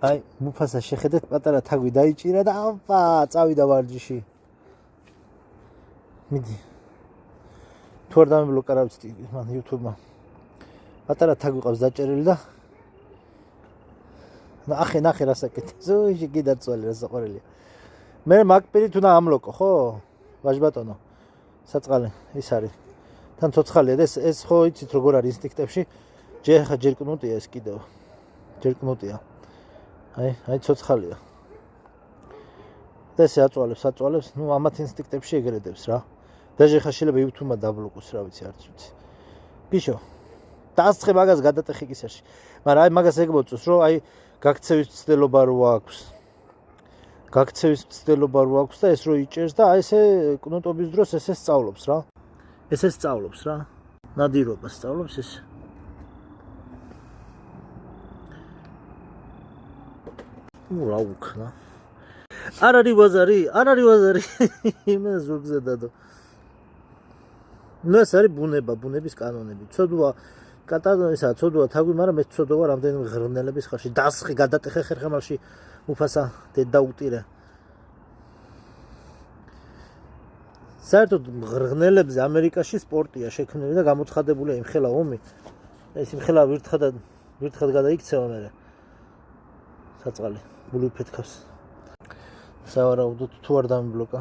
აი, მუფასა შეხედეთ, პატარა თაგვი დაიჭირა და აპა, წავიდა ვარჯიში. მიდი. თუ არ დამიბლოკა რა ვიცი, მან YouTube-მა. პატარა თაგვი ყავს დაჭერილი და ნახე რასაკეთე. ზოიში გიდარწვალი რა საყვარელია. მე მაგპირით უნდა ამლოკო, ხო? ვაჟბატონო. საწყალი ის არის. თან ცოცხალია და ეს ხო იცით როგორ არის ინსტინქტებში. ჯერ კნუტია ეს კიდევ. ჯერ კნუტია. აი ცოცხალია. და ეს აწვალებს, ნუ ამათ ინსტინქტებში ეგრედებს რა. დაჟე ხა შეიძლება YouTube-მა დაბლოკოს რა ვიცი არც ვიცი. ბიშო. დაასწრე მაგას გადატეხი კისერში. მაგრამ აი მაგას ეგ მოწოს რომ აი გაქცევის ცდელობა რო აქვს. და ეს რო იჭერს და აი ესე კნუტობის დროს ესე სწავლობს რა. ესე სწავლობს რა. ნადირობას სწავლობს ეს. რა უკნა. არ არის ბაზარი. იმას ზურგზე დადო. ნუ ეს არის ბუნება, ბუნების კანონები. ცოდვა ცოდვა თაგვი, მაგრამ ეს ცოდვა რამდენიმე ღრნელების ხარში დასხი გადატეხე ხერხემალში მუფასა დაუტირე. საერთოდ ღრნელებზე ამერიკაში სპორტია შექმნილი და გამოცხადებულია იმხელა ომი. ეს იმხელა ვირთხად გადაიქცევა მერე. საწყალი გული ფეთქავს. სავარაუდოდ თუ არ დამიბლოკა